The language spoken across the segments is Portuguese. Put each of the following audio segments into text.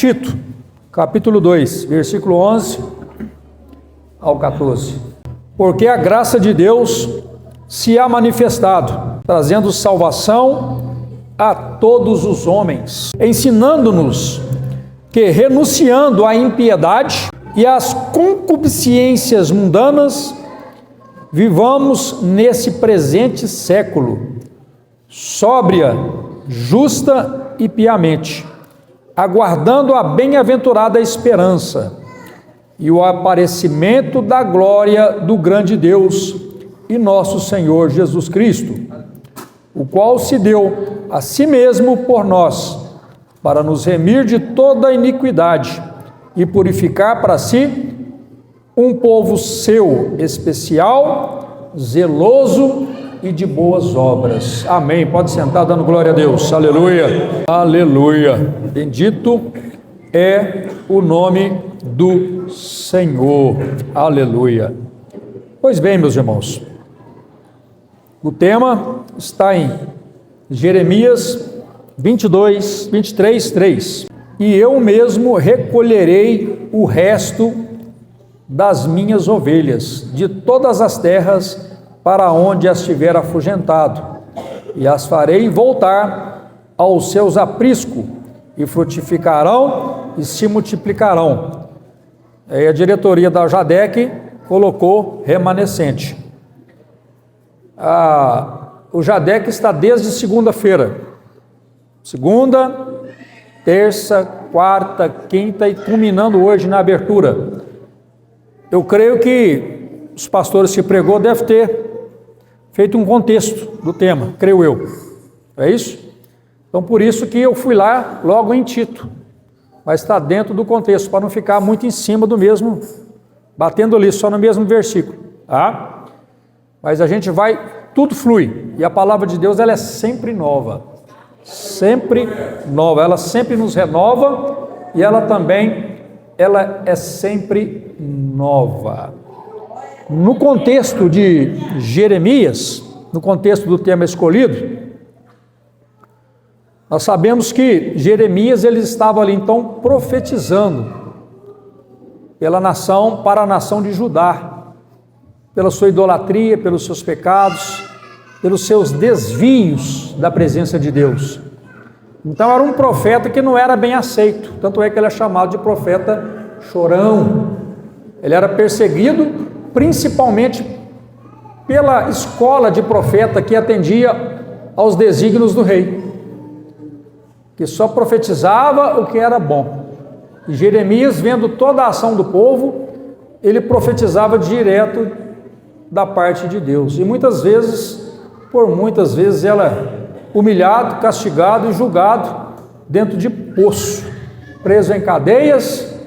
Tito, capítulo 2, versículo 11 ao 14. Porque a graça de Deus se há manifestado, trazendo salvação a todos os homens, ensinando-nos que, renunciando à impiedade e às concupiscências mundanas, vivamos nesse presente século, sóbria, justa e piamente, aguardando a bem-aventurada esperança e o aparecimento da glória do grande Deus e nosso Senhor Jesus Cristo, o qual se deu a si mesmo por nós, para nos remir de toda iniquidade e purificar para si um povo seu especial, zeloso e de boas obras. Amém. Pode sentar dando glória a Deus. Aleluia. Aleluia. Bendito é o nome do Senhor. Aleluia. Pois bem, meus irmãos, o tema está em Jeremias 23, 3. E eu mesmo recolherei o resto das minhas ovelhas, de todas as terras para onde as tiver afugentado, e as farei voltar aos seus apriscos, e frutificarão e se multiplicarão. Aí a diretoria da JADEC colocou remanescente. O JADEC está desde segunda-feira, segunda, terça, quarta, quinta e culminando hoje na abertura. Eu creio que os pastores que pregou devem ter feito um contexto do tema, creio eu. É isso? Então, por isso que eu fui lá logo em Tito, mas está dentro do contexto, para não ficar muito em cima do mesmo, batendo ali só no mesmo versículo, tá? Mas a gente vai, tudo flui, e a palavra de Deus, ela é sempre nova, ela sempre nos renova, e ela é sempre nova. No contexto de Jeremias, no contexto do tema escolhido, nós sabemos que Jeremias ele estava ali então profetizando pela nação, para a nação de Judá, pela sua idolatria, pelos seus pecados, pelos seus desvios da presença de Deus. Então era um profeta que não era bem aceito, tanto é que ele é chamado de profeta chorão. Ele era perseguido principalmente pela escola de profeta que atendia aos desígnios do rei, que só profetizava o que era bom. E Jeremias, vendo toda a ação do povo, ele profetizava direto da parte de Deus. E muitas vezes ela humilhado, castigado e julgado dentro de poço, preso em cadeias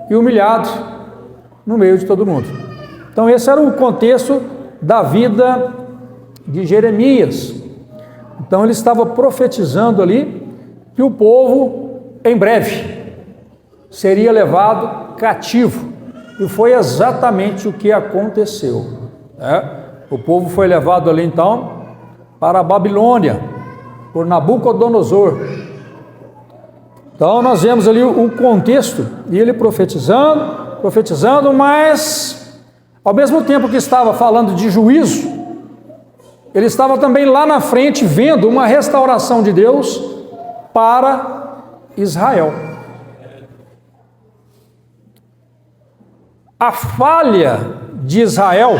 e humilhado no meio de todo mundo. Então esse era o contexto da vida de Jeremias. Então ele estava profetizando ali que o povo em breve seria levado cativo, e foi exatamente o que aconteceu, né? O povo foi levado ali então para a Babilônia por Nabucodonosor. Então nós vemos ali o contexto, e ele profetizando, mas ao mesmo tempo que estava falando de juízo, ele estava também lá na frente vendo uma restauração de Deus para Israel. A falha de Israel,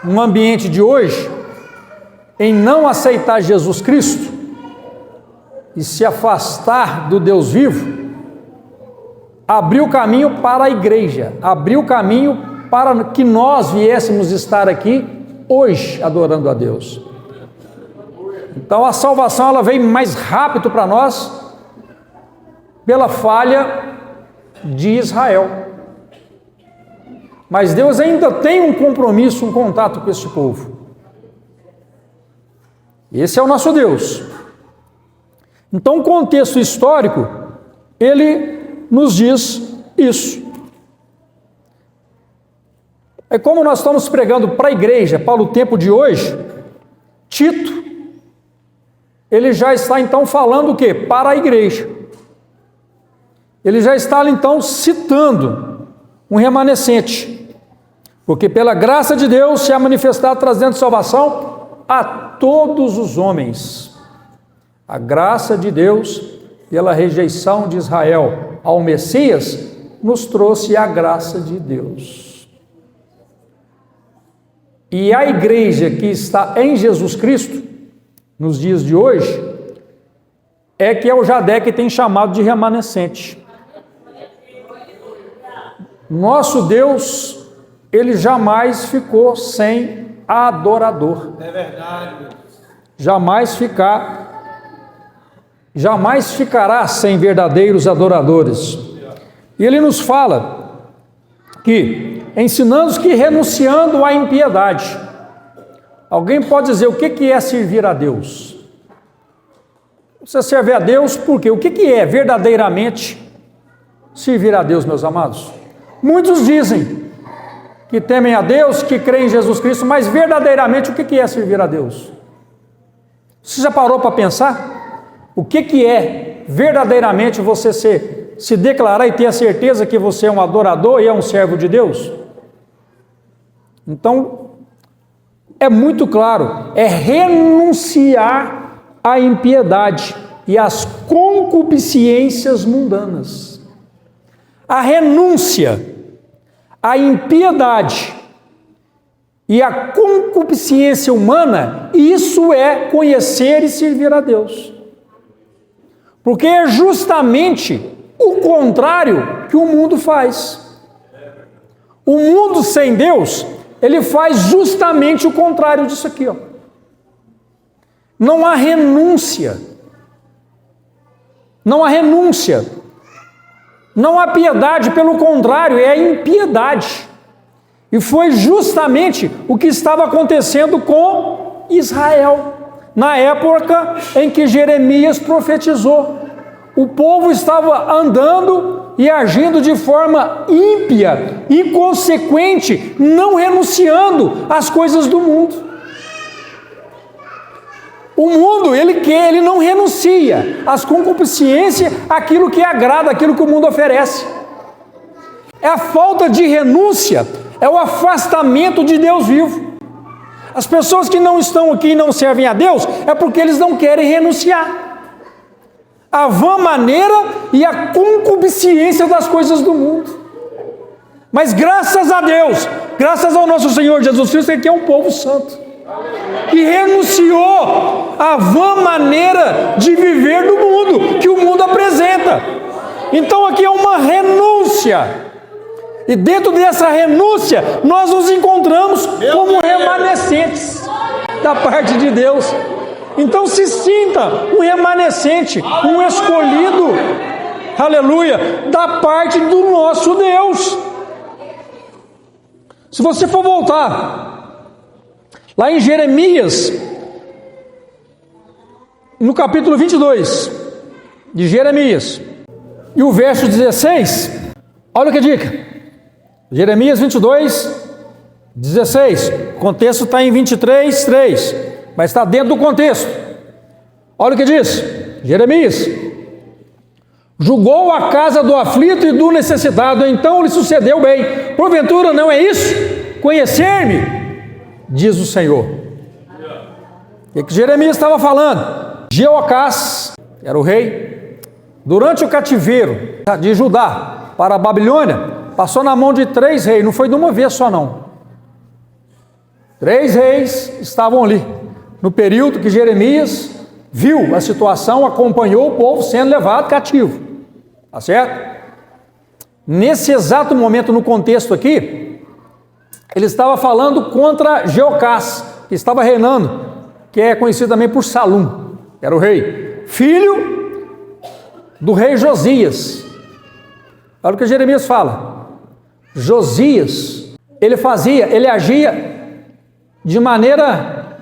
no ambiente de hoje, em não aceitar Jesus Cristo e se afastar do Deus vivo, abriu caminho para a igreja, abriu caminho para que nós viéssemos estar aqui hoje adorando a Deus. Então a salvação ela vem mais rápido para nós pela falha de Israel. Mas Deus ainda tem um compromisso, um contato com esse povo. Esse é o nosso Deus. Então o contexto histórico, ele nos diz isso. É como nós estamos pregando para a igreja, para o tempo de hoje, Tito, ele já está então falando o quê? Para a igreja. ele já está então citando um remanescente, porque pela graça de Deus se há manifestado trazendo salvação a todos os homens. A graça de Deus, pela rejeição de Israel ao Messias, nos trouxe a graça de Deus. E a igreja que está em Jesus Cristo, nos dias de hoje, é que o Jadec tem chamado de remanescente. Nosso Deus, ele jamais ficou sem adorador. É verdade. Jamais ficará sem verdadeiros adoradores. E ele nos fala que, ensinando que renunciando à impiedade. Alguém pode dizer o que é servir a Deus? Você serve a Deus por quê? O que é verdadeiramente servir a Deus, meus amados? Muitos dizem que temem a Deus, que creem em Jesus Cristo, mas verdadeiramente o que é servir a Deus? Você já parou para pensar? O que é verdadeiramente você se declarar e ter a certeza que você é um adorador e é um servo de Deus? Então, é muito claro, é renunciar à impiedade e às concupiscências mundanas. A renúncia à impiedade e à concupiscência humana, isso é conhecer e servir a Deus. Porque é justamente o contrário que o mundo faz. O mundo sem Deus, ele faz justamente o contrário disso aqui, ó. Não há renúncia. Não há renúncia. Não há piedade, pelo contrário, é a impiedade. E foi justamente o que estava acontecendo com Israel, na época em que Jeremias profetizou. O povo estava andando e agindo de forma ímpia, inconsequente, não renunciando às coisas do mundo. O mundo, ele não renuncia às concupiscências, aquilo que agrada, aquilo que o mundo oferece. É a falta de renúncia, é o afastamento de Deus vivo. As pessoas que não estão aqui e não servem a Deus, é porque eles não querem renunciar à vã maneira e à concupiscência das coisas do mundo. Mas graças a Deus, graças ao nosso Senhor Jesus Cristo, Ele é um povo santo, que renunciou à vã maneira de viver do mundo, que o mundo apresenta. Então aqui é uma renúncia, e dentro dessa renúncia, nós nos encontramos como remanescentes da parte de Deus. Então se sinta um remanescente, um escolhido, aleluia, da parte do nosso Deus. Se você for voltar lá em Jeremias, no capítulo 22 de Jeremias, e o verso 16, olha o que diz. Jeremias 22, 16, o contexto está em 23, 3, mas está dentro do contexto. Olha o que diz, Jeremias: julgou a casa do aflito e do necessitado, então lhe sucedeu bem. Porventura não é isso? Conhecer-me, diz o Senhor. O que Jeremias estava falando? Jeoacás era o rei. Durante o cativeiro de Judá para a Babilônia, passou na mão de 3 reis, não foi de uma vez só não. 3 reis estavam ali, no período que Jeremias viu a situação, acompanhou o povo sendo levado cativo. Tá certo? Nesse exato momento, no contexto aqui, ele estava falando contra Jeoacás, que estava reinando, que é conhecido também por Salum, era o rei, filho do rei Josias. Olha o que Jeremias fala. Josias, ele agia de maneira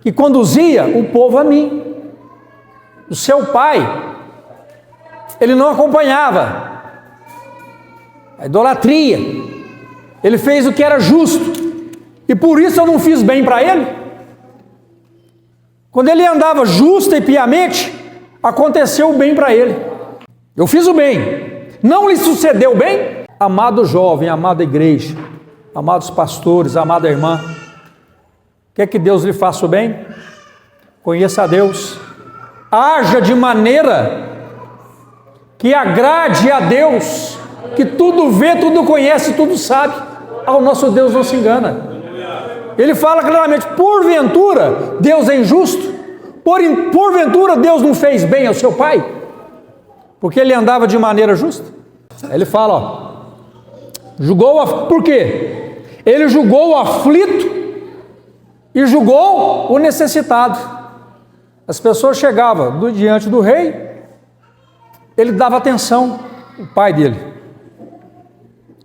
que conduzia o povo a mim. O seu pai, ele não acompanhava a idolatria, ele fez o que era justo, e por isso eu não fiz bem para ele. Quando ele andava justo e piamente, aconteceu o bem para ele. Eu fiz o bem, não lhe sucedeu bem? Amado jovem, amada igreja, amados pastores, amada irmã, quer que Deus lhe faça o bem? Conheça a Deus, haja de maneira que agrade a Deus, que tudo vê, tudo conhece, tudo sabe. Ao nosso Deus não se engana. Ele fala claramente: porventura Deus é injusto? Porventura Deus não fez bem ao seu pai? Porque ele andava de maneira justa? Ele fala, por quê? Ele julgou o aflito e julgou o necessitado. As pessoas chegavam diante do rei, ele dava atenção, o pai dele.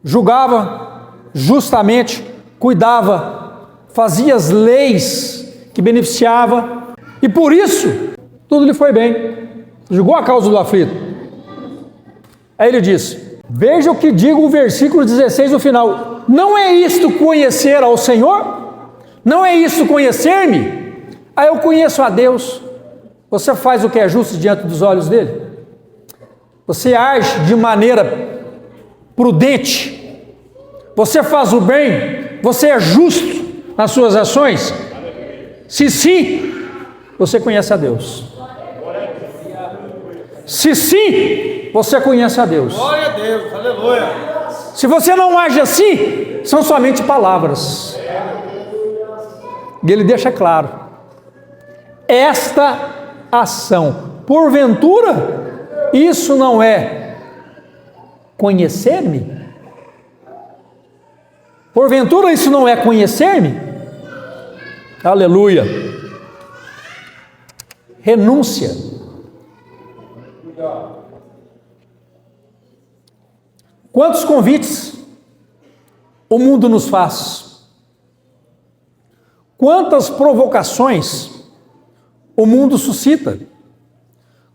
Julgava justamente, cuidava, fazia as leis que beneficiava, e por isso tudo lhe foi bem. Julgou a causa do aflito. Aí ele disse, veja o que diga o versículo 16 no final: não é isto conhecer ao Senhor? Não é isso conhecer-me? Aí eu conheço a Deus. Você faz o que é justo diante dos olhos dele? Você age de maneira prudente? Você faz o bem? Você é justo nas suas ações? Se sim, você conhece a Deus. Se sim, você conhece a Deus. Glória a Deus, aleluia. Se você não age assim, são somente palavras. E ele deixa claro: esta ação, porventura, isso não é conhecer-me? Porventura isso não é conhecer-me? Aleluia. Renúncia. Quantos convites o mundo nos faz? Quantas provocações o mundo suscita?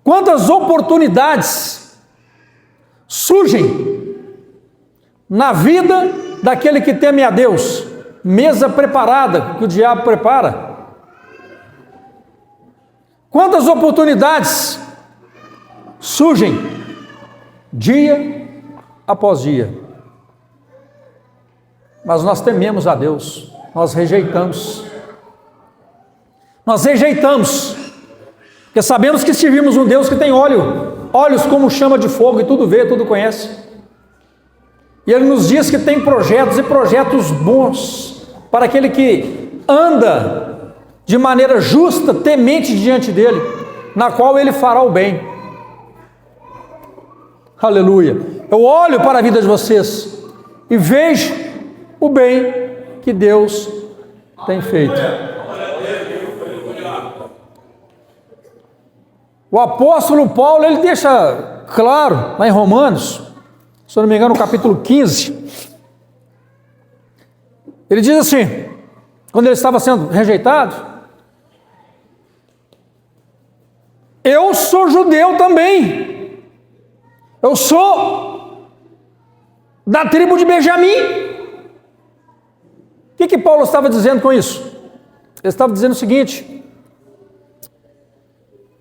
Quantas oportunidades surgem na vida daquele que teme a Deus? Mesa preparada que o diabo prepara. Quantas oportunidades surgem dia após dia? Mas nós tememos a Deus, nós rejeitamos. Nós rejeitamos, porque sabemos que servimos um Deus que tem olhos como chama de fogo, e tudo vê, tudo conhece. E Ele nos diz que tem projetos, e projetos bons, para aquele que anda de maneira justa, temente diante dEle, na qual Ele fará o bem. Aleluia. Eu olho para a vida de vocês e vejo o bem que Deus tem feito. O apóstolo Paulo, ele deixa claro, lá em Romanos, se eu não me engano, no capítulo 15, ele diz assim, quando ele estava sendo rejeitado: eu sou judeu também, eu sou da tribo de Benjamim. O que Paulo estava dizendo com isso? Ele estava dizendo o seguinte: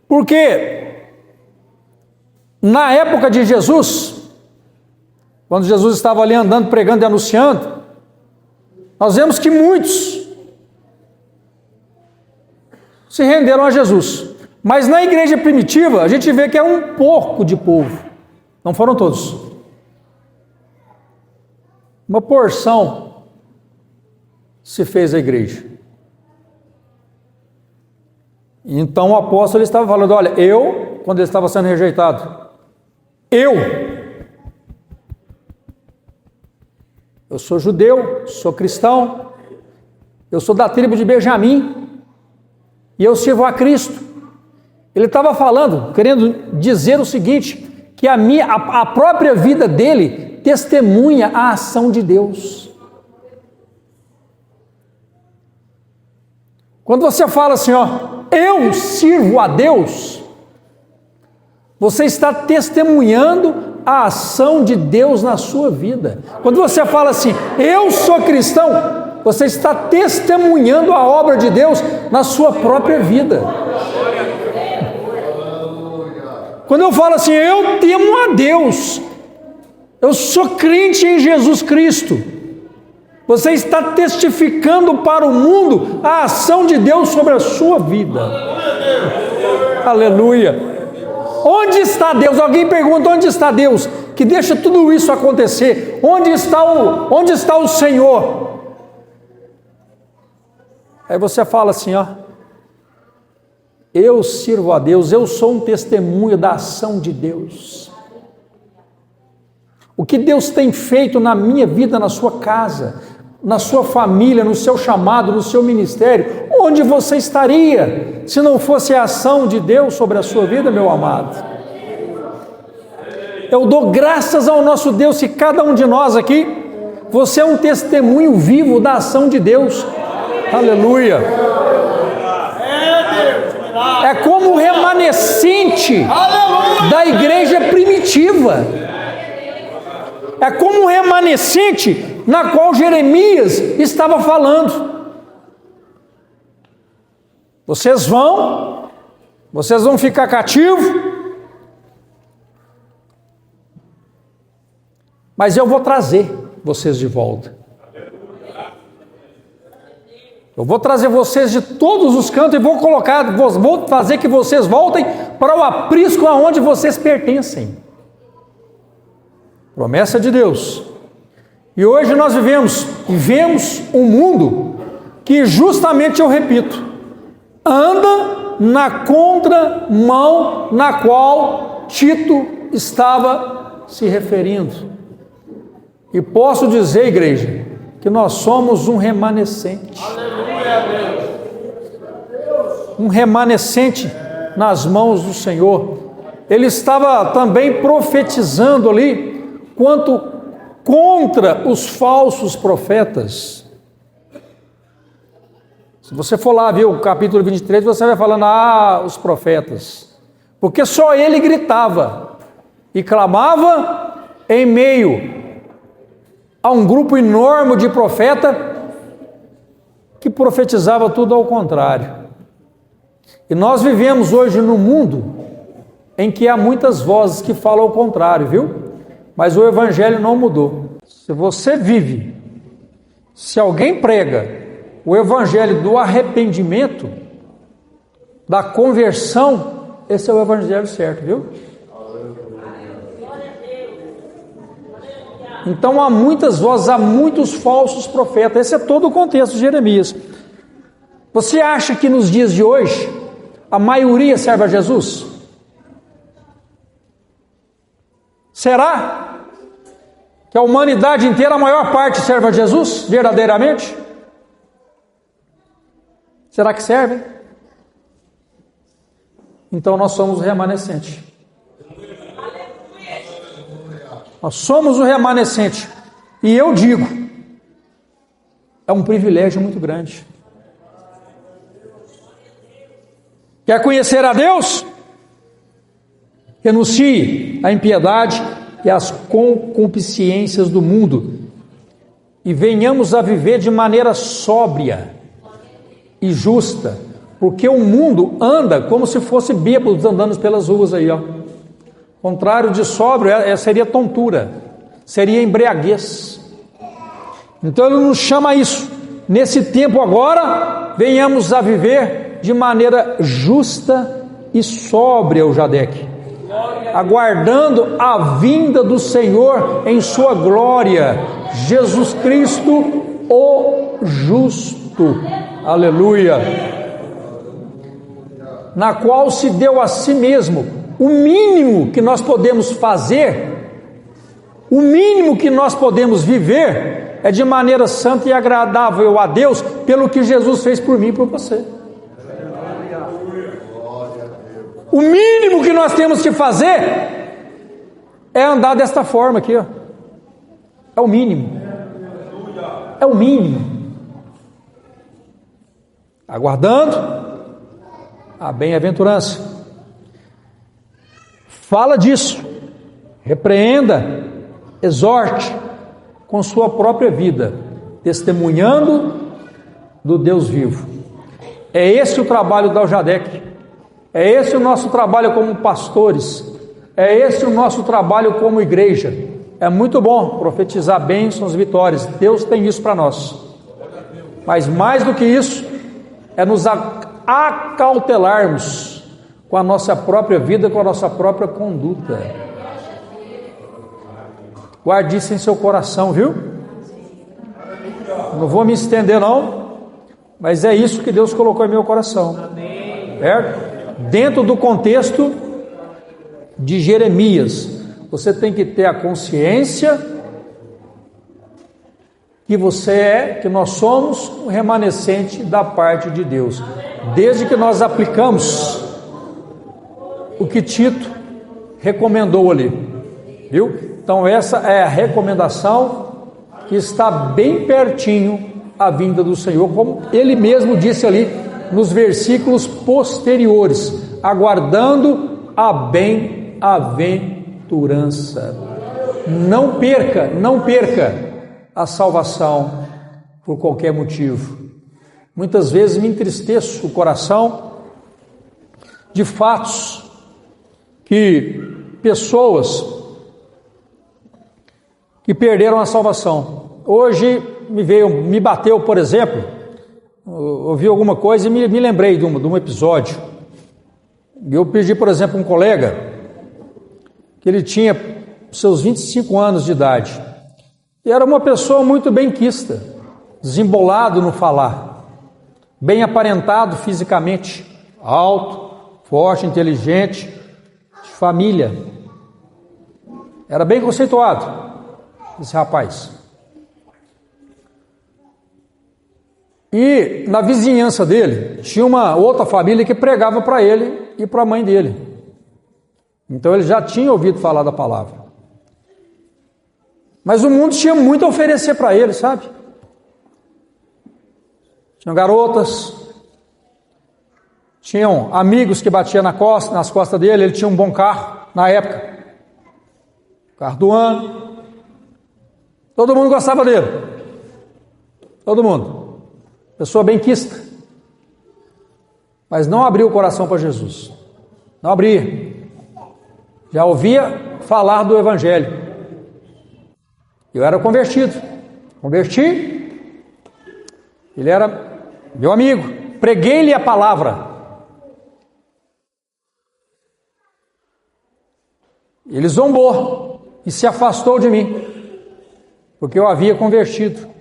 porque na época de Jesus, quando Jesus estava ali andando, pregando e anunciando, nós vemos que muitos se renderam a Jesus. Mas na igreja primitiva, a gente vê que é um pouco de povo. Não foram todos. Uma porção se fez a igreja. Então o apóstolo estava falando: olha, quando ele estava sendo rejeitado, eu sou judeu, sou cristão, eu sou da tribo de Benjamim, e eu sirvo a Cristo. Ele estava falando, querendo dizer o seguinte, que a própria vida dele testemunha a ação de Deus. Quando você fala assim, eu sirvo a Deus, você está testemunhando a ação de Deus na sua vida. Quando você fala assim, eu sou cristão, você está testemunhando a obra de Deus na sua própria vida. Quando eu falo assim, eu temo a Deus, Eu sou crente em Jesus Cristo. Você está testificando para o mundo a ação de Deus sobre a sua vida. Aleluia. Onde está Deus? Alguém pergunta: onde está Deus? Que deixa tudo isso acontecer. Onde está o Senhor? Aí você fala assim, ó: eu sirvo a Deus, eu sou um testemunho da ação de Deus. O que Deus tem feito na minha vida, na sua casa, na sua família, no seu chamado, no seu ministério. Onde você estaria se não fosse a ação de Deus sobre a sua vida, meu amado? Eu dou graças ao nosso Deus que cada um de nós aqui, você é um testemunho vivo da ação de Deus. Aleluia. É como o remanescente da igreja primitiva. É como um remanescente na qual Jeremias estava falando. Vocês vão ficar cativos, mas eu vou trazer vocês de volta. Eu vou trazer vocês de todos os cantos e vou fazer que vocês voltem para o aprisco aonde vocês pertencem. Promessa de Deus. E hoje nós vivemos um mundo que, justamente eu repito, anda na contramão na qual Tito estava se referindo. E posso dizer, igreja, que nós somos um remanescente. Um remanescente nas mãos do Senhor. Ele estava também profetizando ali quanto contra os falsos profetas. Se você for lá ver o capítulo 23, você vai falando: os profetas. Porque só ele gritava e clamava em meio a um grupo enorme de profetas que profetizava tudo ao contrário. E nós vivemos hoje num mundo em que há muitas vozes que falam ao contrário, viu? Mas o evangelho não mudou. Se você vive, se alguém prega o evangelho do arrependimento, da conversão, esse é o evangelho certo, viu? Então há muitas vozes, há muitos falsos profetas. Esse é todo o contexto de Jeremias. Você acha que nos dias de hoje a maioria serve a Jesus? Será que a humanidade inteira, a maior parte, serve a Jesus verdadeiramente? Será que serve? Então nós somos o remanescente. Nós somos o remanescente. E eu digo, é um privilégio muito grande. Quer conhecer a Deus? Renuncie à impiedade e às concupiscências do mundo e venhamos a viver de maneira sóbria e justa, porque o mundo anda como se fosse bêbados andando pelas ruas aí, ó. Contrário de sóbrio seria tontura, seria embriaguez. Então ele nos chama a isso. Nesse tempo agora, venhamos a viver de maneira justa e sóbria, o Jadeque, aguardando a vinda do Senhor em sua glória, Jesus Cristo, o justo. Aleluia. Na qual se deu a si mesmo. O mínimo que nós podemos fazer, o mínimo que nós podemos viver é de maneira santa e agradável a Deus, pelo que Jesus fez por mim e por você. O mínimo que nós temos que fazer é andar desta forma aqui, ó. É o mínimo. É o mínimo. Aguardando a bem-aventurança. Fala disso, repreenda, exorte com sua própria vida, testemunhando do Deus vivo. É esse o trabalho da Aljadeque, é esse o nosso trabalho como pastores, é esse o nosso trabalho como igreja, É muito bom profetizar bênçãos, vitórias. Deus tem isso para nós. Mas mais do que isso, é nos acautelarmos com a nossa própria vida, com a nossa própria conduta. Guarde isso em seu coração, viu? Não vou me estender não, mas é isso que Deus colocou em meu coração. Certo? Dentro do contexto de Jeremias, você tem que ter a consciência que que nós somos um remanescente da parte de Deus, desde que nós aplicamos o que Tito recomendou ali, viu? Então essa é a recomendação que está bem pertinho à vinda do Senhor, como ele mesmo disse ali nos versículos posteriores, aguardando a bem-aventurança. Não perca a salvação por qualquer motivo. Muitas vezes me entristeço o coração de fatos que pessoas que perderam a salvação. Hoje me bateu, por exemplo, ouvi alguma coisa e me lembrei de um episódio. Eu pedi, por exemplo, um colega que ele tinha seus 25 anos de idade e era uma pessoa muito benquista, desembolado no falar, bem aparentado fisicamente, alto, forte, inteligente, de família. Era bem conceituado esse rapaz. E na vizinhança dele tinha uma outra família que pregava para ele e para a mãe dele. Então ele já tinha ouvido falar da palavra. Mas o mundo tinha muito a oferecer para ele, sabe? Tinham garotas, tinham amigos que batiam nas costas dele. Ele tinha um bom carro na época, carro do ano. Todo mundo gostava dele, todo mundo. Pessoa benquista, mas não abriu o coração para Jesus, não abria. Já ouvia falar do Evangelho. Eu era converti, ele era meu amigo, preguei-lhe a palavra. Ele zombou e se afastou de mim, porque eu havia convertido.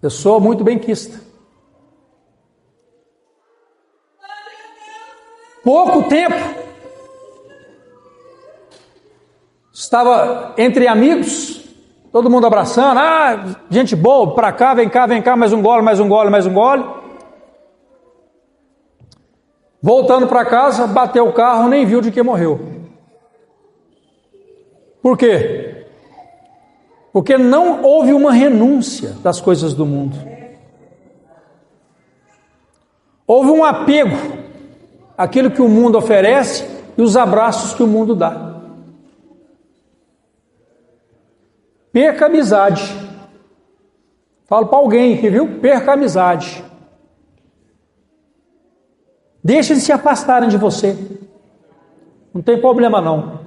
Pessoa muito benquista. Pouco tempo, estava entre amigos, todo mundo abraçando, gente boa, para cá, vem cá, mais um gole. Voltando para casa, bateu o carro, nem viu de que morreu. Por quê? Porque não houve uma renúncia das coisas do mundo. Houve um apego àquilo que o mundo oferece e os abraços que o mundo dá. Perca a amizade. Falo para alguém que viu, perca a amizade. Deixem de se afastarem de você. Não tem problema não.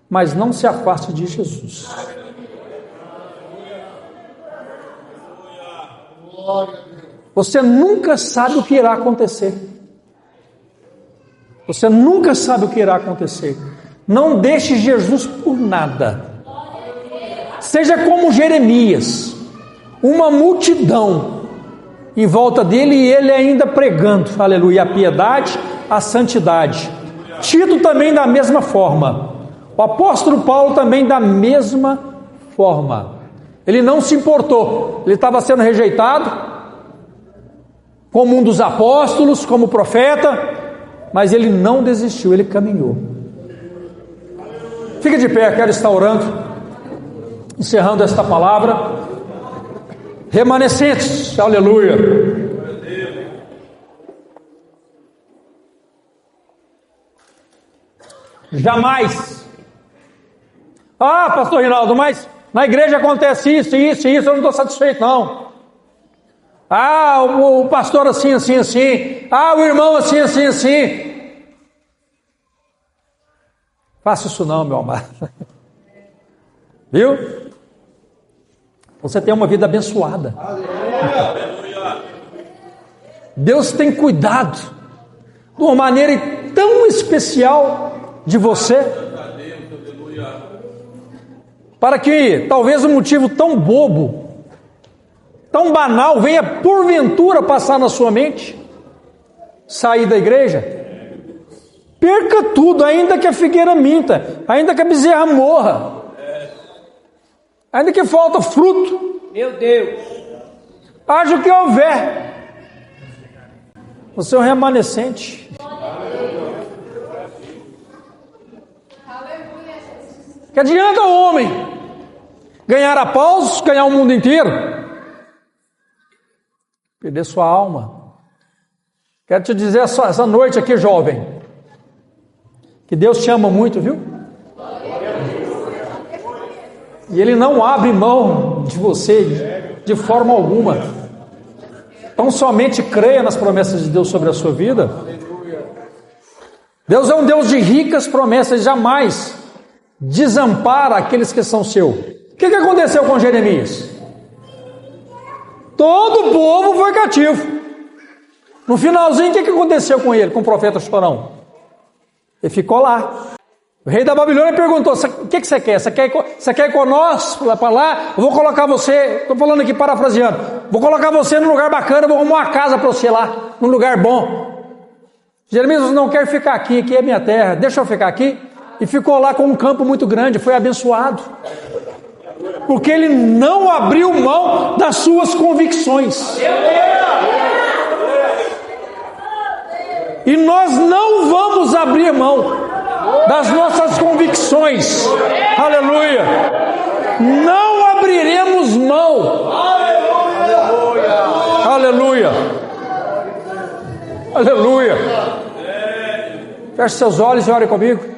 Mas não se afaste de Jesus. Você nunca sabe o que irá acontecer. Você nunca sabe o que irá acontecer. Não deixe Jesus por nada. Seja como Jeremias, uma multidão em volta dele e ele ainda pregando, aleluia, a piedade, a santidade. Tito também da mesma forma. O apóstolo Paulo também da mesma forma. Ele não se importou, ele estava sendo rejeitado como um dos apóstolos, como profeta, mas ele não desistiu, ele caminhou. Fique de pé, quero estar orando, encerrando esta palavra. Remanescentes, aleluia. Jamais. Pastor Rinaldo, mas na igreja acontece isso, eu não estou satisfeito não. O pastor assim. O irmão assim. Faça isso não, meu amado. Viu? Você tem uma vida abençoada. Deus tem cuidado de uma maneira tão especial de você, para que talvez um motivo tão bobo, tão banal, venha porventura passar na sua mente, sair da igreja, perca tudo, ainda que a figueira minta, ainda que a bezerra morra, ainda que falta fruto, Meu Deus. haja o que houver, você é um remanescente. Que adianta o homem ganhar aplausos, ganhar o mundo inteiro, perder sua alma? Quero te dizer essa noite aqui, jovem, que Deus te ama muito, viu? E Ele não abre mão de você de forma alguma. Então somente creia nas promessas de Deus sobre a sua vida. Deus é um Deus de ricas promessas, jamais desampara aqueles que são seus. O que aconteceu com Jeremias? Todo o povo foi cativo. No finalzinho, o que aconteceu com ele, com o profeta Chorão? Ele ficou lá. O rei da Babilônia perguntou: o que você quer? Você quer ir com nós para lá? Eu vou colocar você, estou falando aqui parafraseando, vou colocar você num lugar bacana, vou arrumar uma casa para você lá, num lugar bom. Jeremias não quer ficar aqui, aqui é minha terra, deixa eu ficar aqui. E ficou lá com um campo muito grande, foi abençoado, porque ele não abriu mão das suas convicções. E nós não vamos abrir mão das nossas convicções. Aleluia! Não abriremos mão. Aleluia! Aleluia! Feche seus olhos e ore comigo.